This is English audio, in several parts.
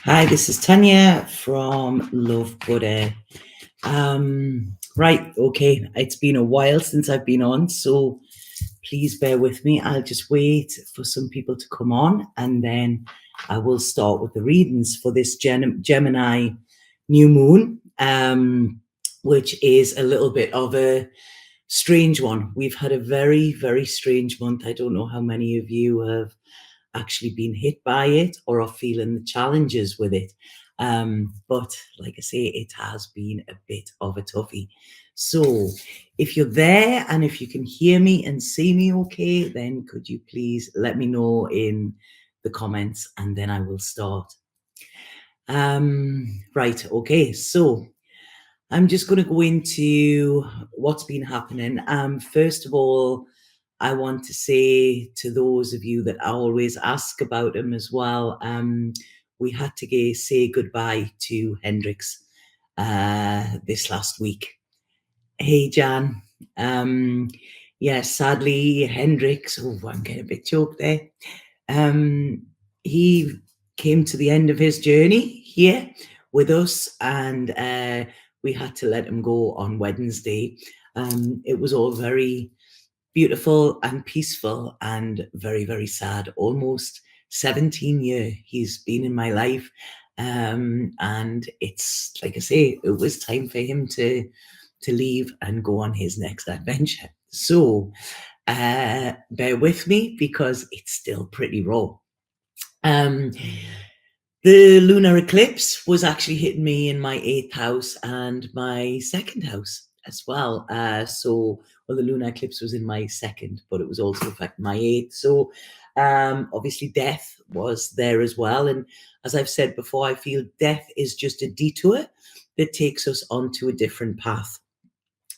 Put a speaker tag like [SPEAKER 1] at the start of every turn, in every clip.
[SPEAKER 1] Hi, this is Tanya from Love Buddha. Right, okay, it's been a while since I've been on, so please bear with me. I'll just wait for some people to come on and then I will start with the readings for this Gemini new moon, which is a little bit of a strange one. We've had a very, very strange month. I don't know how many of you have actually been hit by it or are feeling the challenges with it. But like I say, it has been a bit of a toughie. So if you're there and if you can hear me and see me okay, then could you please let me know in the comments and then I will start. Right, okay, so I'm just going to go into what's been happening. First of all, I want to say to those of you that I always ask about him as well, we had to say goodbye to Hendrix this last week. Hey, Jan. Sadly, Hendrix, I'm getting a bit choked there. He came to the end of his journey here with us and we had to let him go on Wednesday. It was all very beautiful and peaceful and very, very sad. Almost 17 years he's been in my life. And it's, like I say, it was time for him to leave and go on his next adventure. So bear with me because it's still pretty raw. The lunar eclipse was actually hitting me in my 8th house and my 2nd house as well. The lunar eclipse was in my 2nd, but it was also affecting my 8th. So obviously death was there as well. And as I've said before, I feel death is just a detour that takes us onto a different path.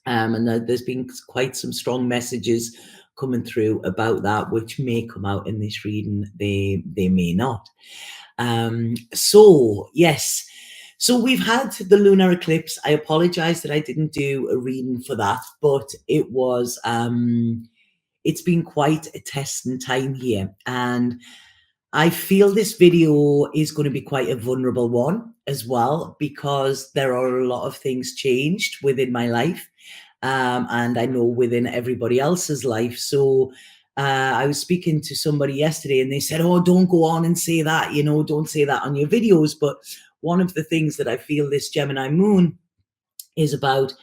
[SPEAKER 1] And there's been quite some strong messages coming through about that, which may come out in this reading. They may not. So we've had the lunar eclipse. I apologize that I didn't do a reading for that, but it was it's been quite a testing time here, and I feel this video is going to be quite a vulnerable one as well, because there are a lot of things changed within my life, and I know within everybody else's life. So I was speaking to somebody yesterday and they said, oh, don't go on and say that, don't say that on your videos. But one of the things that I feel this Gemini moon is about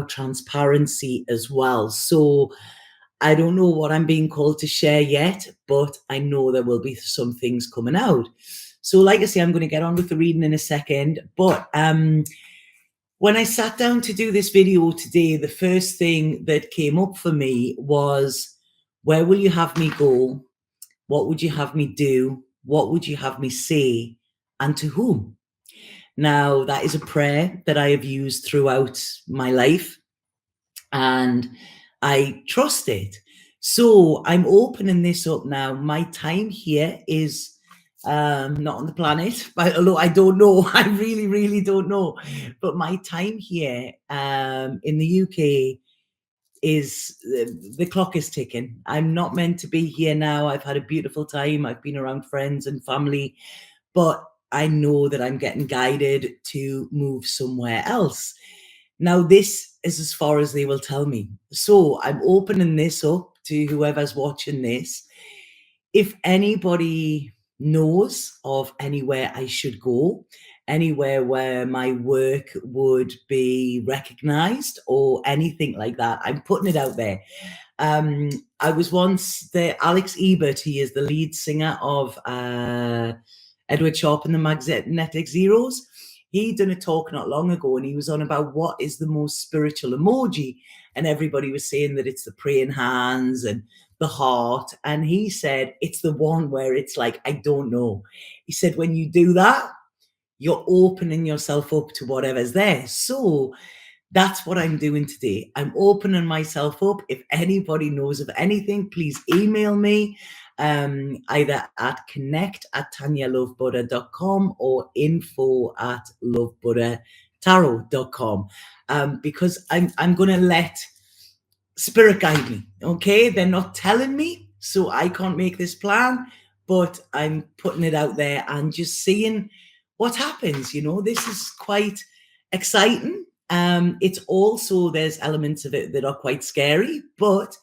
[SPEAKER 1] transparency as well. So I don't know what I'm being called to share yet, but I know there will be some things coming out. So like I say, I'm going to get on with the reading in a second. But when I sat down to do this video today, the first thing that came up for me was, where will you have me go? What would you have me do? What would you have me say? And to whom? Now, that is a prayer that I have used throughout my life, and I trust it. So I'm opening this up now. My time here is not on the planet, but although I don't know, I really, really don't know. But my time here in the UK is, the clock is ticking. I'm not meant to be here now. I've had a beautiful time. I've been around friends and family, but I know that I'm getting guided to move somewhere else. Now, this is as far as they will tell me. So I'm opening this up to whoever's watching this. If anybody knows of anywhere I should go, anywhere where my work would be recognized or anything like that, I'm putting it out there. I was once Alex Ebert, he is the lead singer of Edward Sharpe and the Magnetic Zeros. He done a talk not long ago and he was on about what is the most spiritual emoji. And everybody was saying that it's the praying hands and the heart. And he said, it's the one where it's like, I don't know. He said, when you do that, you're opening yourself up to whatever's there. So that's what I'm doing today. I'm opening myself up. If anybody knows of anything, please email me, either at connect@tanyalovebuddha.com or info@lovebuddhatarot.com, because I'm going to let spirit guide me. Okay, they're not telling me, so I can't make this plan, but I'm putting it out there and just seeing what happens. This is quite exciting. It's also, there's elements of it that are quite scary, but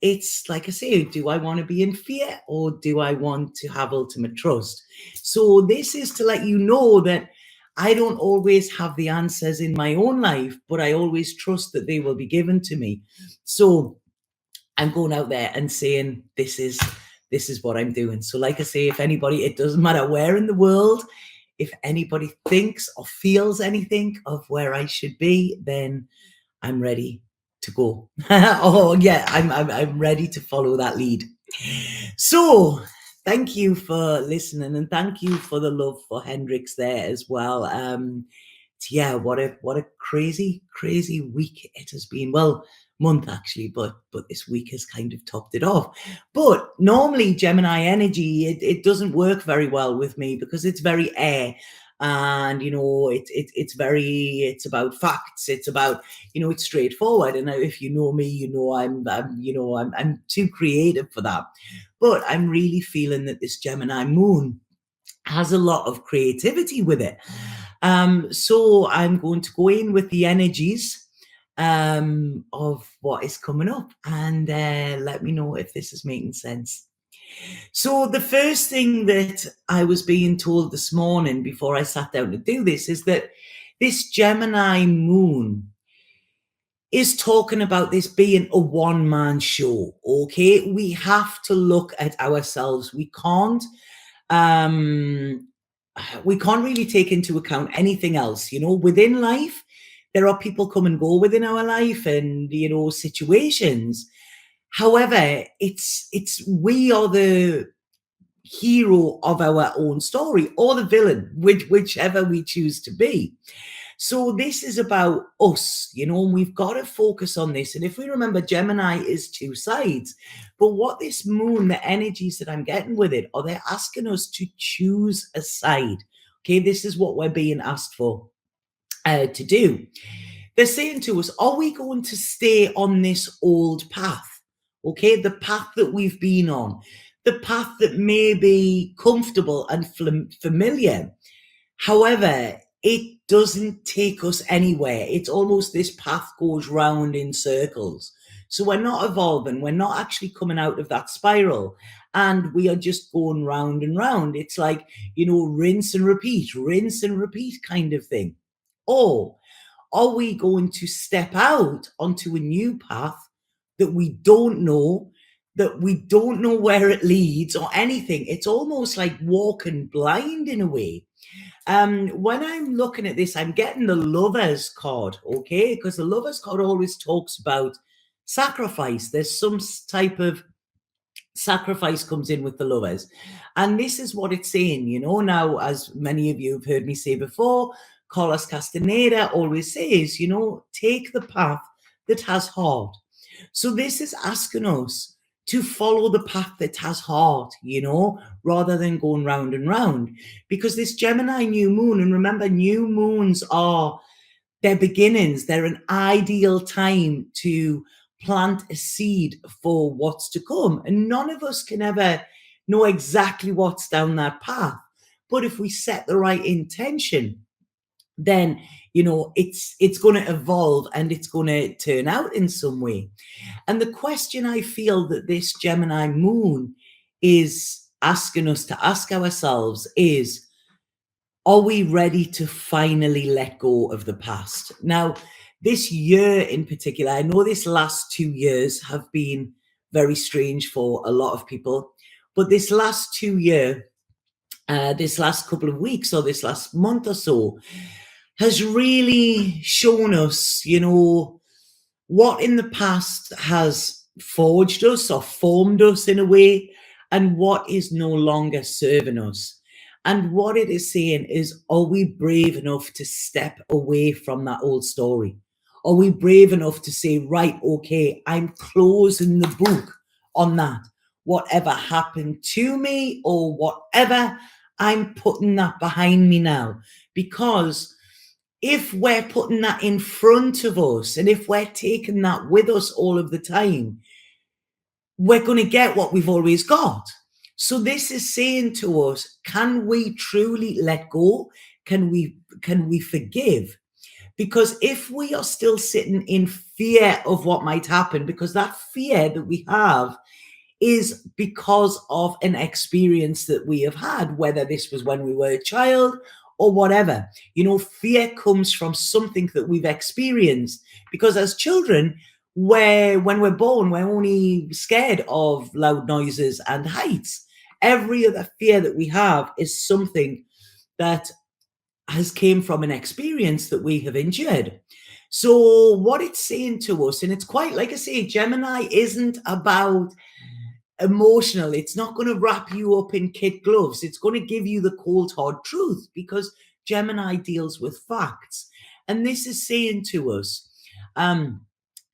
[SPEAKER 1] it's like I say, do I want to be in fear or do I want to have ultimate trust? So this is to let you know that I don't always have the answers in my own life, but I always trust that they will be given to me. So I'm going out there and saying, this is what I'm doing. So like I say, if anybody, it doesn't matter where in the world, if anybody thinks or feels anything of where I should be, then I'm ready to go. Oh yeah, I'm ready to follow that lead. So thank you for listening, and thank you for the love for Hendrix there as well. Yeah, what a crazy week it has been. Well, month actually, but this week has kind of topped it off. But normally Gemini energy, it doesn't work very well with me because it's very air. And it's about facts, it's about, it's straightforward. And if you know me, I'm too creative for that. But I'm really feeling that this Gemini moon has a lot of creativity with it. So I'm going to go in with the energies of what is coming up, and let me know if this is making sense. So the first thing that I was being told this morning before I sat down to do this is that this Gemini moon is talking about this being a one-man show. Okay, we have to look at ourselves. We can't really take into account anything else. Within life, there are people come and go within our life, and situations. However, it's we are the hero of our own story, or the villain, whichever we choose to be. So this is about us, and we've got to focus on this. And if we remember, Gemini is two sides. But what this moon, the energies that I'm getting with it, are they're asking us to choose a side. Okay, this is what we're being asked for to do. They're saying to us, are we going to stay on this old path? Okay, the path that we've been on, the path that may be comfortable and familiar. However, it doesn't take us anywhere. It's almost this path goes round in circles. So we're not evolving. We're not actually coming out of that spiral. And we are just going round and round. It's like, rinse and repeat kind of thing. Or are we going to step out onto a new path that we don't know where it leads or anything? It's almost like walking blind in a way. When I'm looking at this, I'm getting the Lovers card, okay? Because the Lovers card always talks about sacrifice. There's some type of sacrifice comes in with the Lovers. And this is what it's saying, now, as many of you have heard me say before, Carlos Castaneda always says, take the path that has heart. So this is asking us to follow the path that has heart, rather than going round and round. Because this Gemini new moon, and remember, new moons are their beginnings. They're an ideal time to plant a seed for what's to come. And none of us can ever know exactly what's down that path. But if we set the right intention, then it's going to evolve and it's going to turn out in some way. And the question I feel that this Gemini moon is asking us to ask ourselves is, are we ready to finally let go of the past? Now, this year in particular, I know this last 2 years have been very strange for a lot of people, but this last 2 year, this last couple of weeks or this last month or so, has really shown us, what in the past has forged us or formed us in a way, and what is no longer serving us. And what it is saying is, are we brave enough to step away from that old story? Are we brave enough to say, right, okay, I'm closing the book on that. Whatever happened to me or whatever, I'm putting that behind me now. Because if we're putting that in front of us and if we're taking that with us all of the time, we're going to get what we've always got. So this is saying to us, can we truly let go? Can we forgive? Because if we are still sitting in fear of what might happen, because that fear that we have is because of an experience that we have had, whether this was when we were a child or whatever. Fear comes from something that we've experienced, because as children, when we're born, we're only scared of loud noises and heights. Every other fear that we have is something that has came from an experience that we have endured. So what it's saying to us, and it's quite, like I say, Gemini isn't about emotional. It's not going to wrap you up in kid gloves. It's going to give you the cold hard truth, because Gemini deals with facts. And this is saying to us,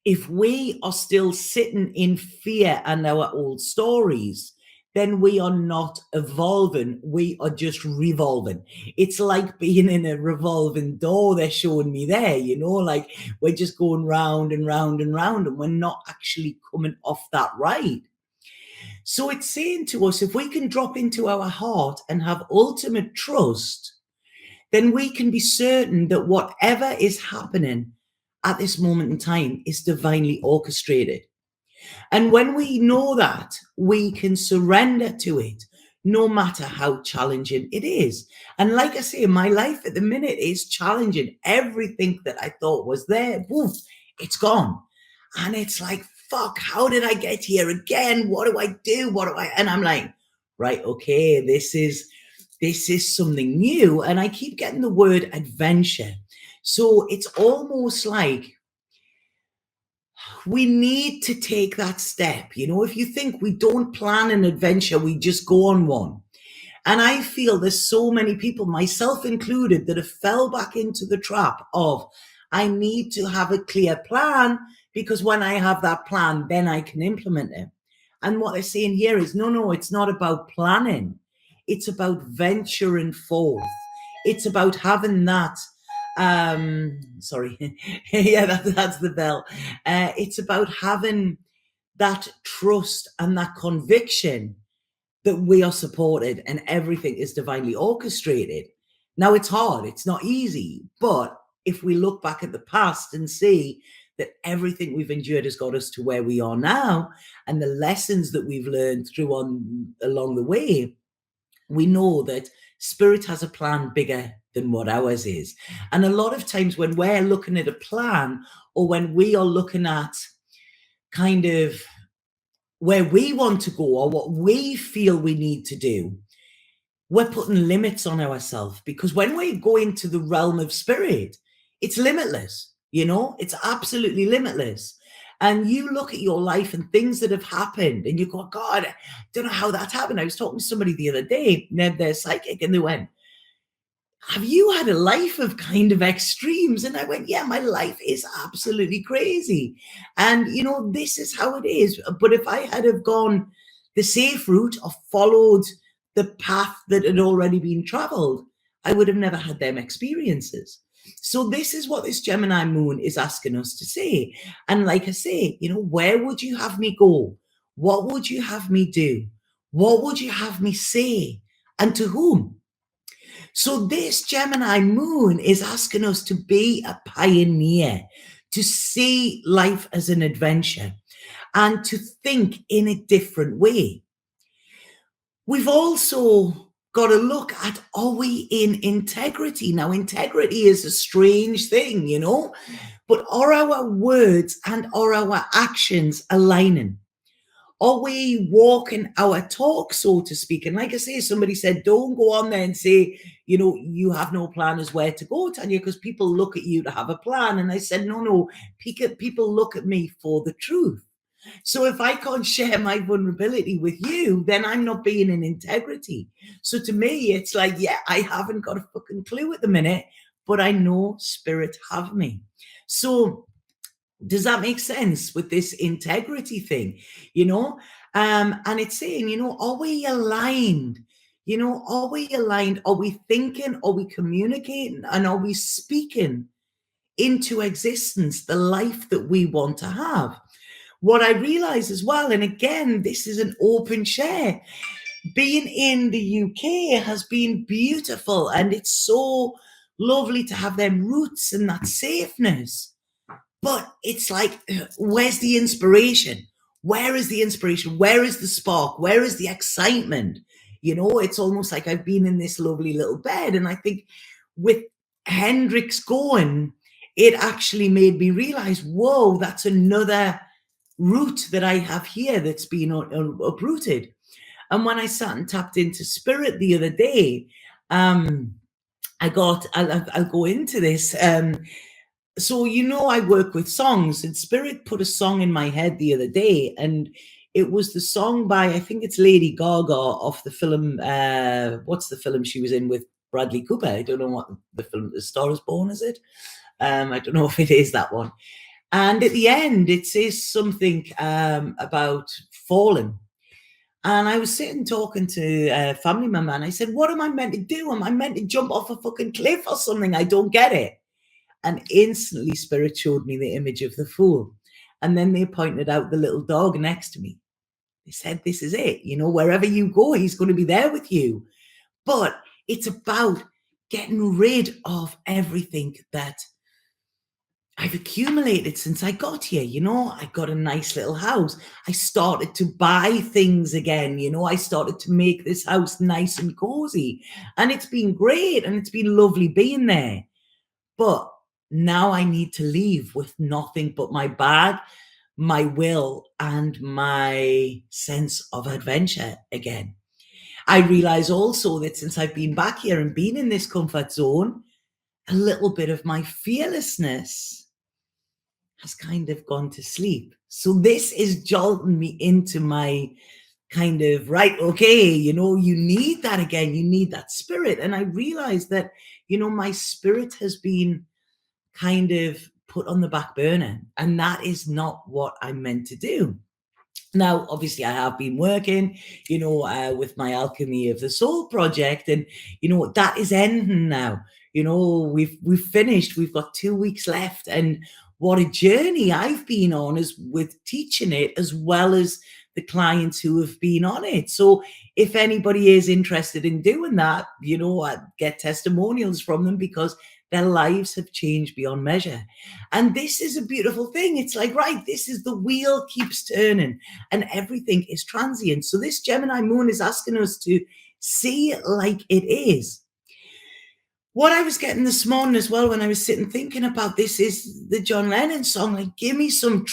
[SPEAKER 1] if we are still sitting in fear and our old stories, then we are not evolving. We are just revolving. It's like being in a revolving door. They're showing me there, like we're just going round and round and round, and we're not actually coming off that ride. So it's saying to us, if we can drop into our heart and have ultimate trust, then we can be certain that whatever is happening at this moment in time is divinely orchestrated. And when we know that, we can surrender to it, no matter how challenging it is. And like I say, my life at the minute is challenging. Everything that I thought was there, woof, it's gone. And it's like, fuck, how did I get here again? What do I do? And I'm like, right, okay, this is something new. And I keep getting the word adventure. So it's almost like we need to take that step. If you think we don't plan an adventure, we just go on one. And I feel there's so many people, myself included, that have fell back into the trap of, I need to have a clear plan, because when I have that plan, then I can implement it. And what they're saying here is, no, it's not about planning. It's about venturing forth. It's about having that, sorry, yeah, that's the bell. It's about having that trust and that conviction that we are supported and everything is divinely orchestrated. Now, it's hard, it's not easy, but if we look back at the past and see that everything we've endured has got us to where we are now, and the lessons that we've learned along the way, we know that spirit has a plan bigger than what ours is. And a lot of times when we're looking at a plan, or when we are looking at kind of where we want to go or what we feel we need to do, we're putting limits on ourselves, because when we go into the realm of spirit, it's limitless. It's absolutely limitless. And you look at your life and things that have happened and you go, God, I don't know how that happened. I was talking to somebody the other day, they're psychic, and they went, have you had a life of kind of extremes? And I went, yeah, my life is absolutely crazy. And, this is how it is. But if I had have gone the safe route or followed the path that had already been traveled, I would have never had them experiences. So this is what this Gemini moon is asking us to say. And like I say, where would you have me go? What would you have me do? What would you have me say? And to whom? So this Gemini moon is asking us to be a pioneer, to see life as an adventure, and to think in a different way. We've also got to look at, are we in integrity? Now, integrity is a strange thing, but are our words and are our actions aligning? Are we walking our talk, so to speak? And like I say, somebody said, don't go on there and say, you have no plan as where to go, Tanya, because people look at you to have a plan. And I said, no, people look at me for the truth. So if I can't share my vulnerability with you, then I'm not being in integrity. So to me, it's like, yeah, I haven't got a fucking clue at the minute, but I know spirit have me. So does that make sense with this integrity thing? And it's saying, are we aligned? Are we aligned? Are we thinking? Are we communicating? And are we speaking into existence the life that we want to have? What I realize as well, and again, this is an open share, being in the UK has been beautiful, and it's so lovely to have them roots and that safeness. But it's like, where's the inspiration? Where is the inspiration? Where is the spark? Where is the excitement? You know, it's almost like I've been in this lovely little bed. And I think with Hendrix going, it actually made me realize, whoa, that's another root that I have here that's been uprooted. And when I sat and tapped into spirit the other day, I'll go into this. So, you know, I work with songs, and spirit put a song in my head the other day, and it was the song by, I think it's Lady Gaga, off the film, what's the film she was in with Bradley Cooper? I don't know what the film, The Star is Born, is it? I don't know if it is that one. And at the end, it says something about falling. And I was sitting talking to a family member, and I said, what am I meant to do? Am I meant to jump off a fucking cliff or something? I don't get it. And instantly spirit showed me the image of the fool. And then they pointed out the little dog next to me. They said, this is it. You know, wherever you go, he's going to be there with you. But it's about getting rid of everything that I've accumulated since I got here. You know, I got a nice little house. I started to buy things again. You know, I started to make this house nice and cozy. And it's been great. And it's been lovely being there. But now I need to leave with nothing but my bag, my will, and my sense of adventure again. I realize also that since I've been back here and been in this comfort zone, a little bit of my fearlessness has kind of gone to sleep. So this is jolting me into my kind of, right, okay, you know, you need that again. You need that spirit. And I realized that, you know, my spirit has been kind of put on the back burner, and that is not what I'm meant to do. Now, obviously, I have been working, you know, with my Alchemy of the Soul project, and you know that is ending now. You know, we've finished. We've got 2 weeks left, and what a journey I've been on is with teaching it, as well as the clients who have been on it. So, if anybody is interested in doing that, you know, I get testimonials from them because their lives have changed beyond measure. And this is a beautiful thing. It's like, right, this is the wheel keeps turning and everything is transient. So this Gemini moon is asking us to see it like it is. What I was getting this morning as well when I was sitting thinking about this is the John Lennon song, like, give me some